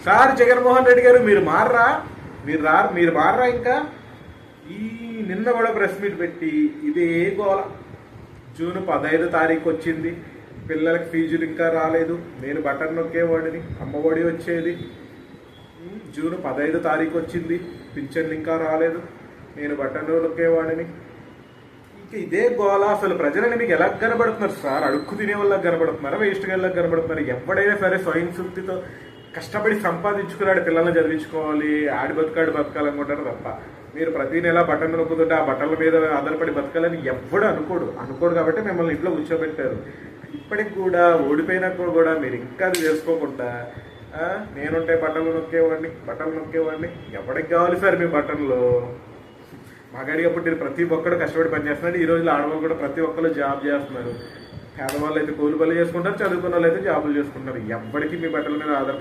Sir Jaganmohan Reddy గారు మీరు మారరా, మీరు మారరా ఇంకా. ఈ నిన్న కూడా ప్రెస్ మీట్ పెట్టి ఇదే గోల. జూన్ 15 తారీఖు వచ్చింది, పిల్లలకి ఫీజులు ఇంకా రాలేదు, నేను బటన్ నొక్కేవాడిని, అమ్మఒడి వచ్చేది. జూన్ 15 తారీఖు వచ్చింది, పింఛన్లు ఇంకా రాలేదు, నేను బటన్ నొక్కేవాడిని. ఇంకా ఇదే గోల. అసలు ప్రజలని మీకు ఎలా కనబడుతున్నారు సార్? అడుక్కు తినే వాళ్ళకి కనబడుతున్నారా, వేస్ట్ గళ్ళకి కనబడుతున్నారు? ఎవడైనా సరే స్వయం శక్తితో కష్టపడి సంపాదించుకున్నాడు, పిల్లల్ని చదివించుకోవాలి, ఆడి బతకాలనుకుంటారు తప్ప మీరు ప్రతి నెల బటన్ నొక్కుతుంటే ఆ బట్టల మీద ఆధారపడి బతకాలని ఎవ్వడు అనుకోడు కాబట్టి మిమ్మల్ని ఇంట్లో కూర్చోబెట్టారు. ఇప్పటికి కూడా ఓడిపోయినప్పుడు కూడా మీరు ఇంకా అది చేసుకోకుండా నేనుంటే బట్టలు నొక్కేవాడిని. ఎవరికి కావాలి సార్ మీ బటన్లు? మగాడిగా పుట్టిన ప్రతి ఒక్కరు కష్టపడి పనిచేస్తున్నాడు. ఈ రోజుల్లో ఆడవాళ్ళు కూడా ప్రతి ఒక్కరు జాబ్ చేస్తున్నారు. పేదవాళ్ళు అయితే కూలి పనులు చేసుకుంటారు, చదువుకున్న వాళ్ళు అయితే జాబులు చేసుకుంటారు. ఎవరికి మీ బట్టల మీద ఆధారపడి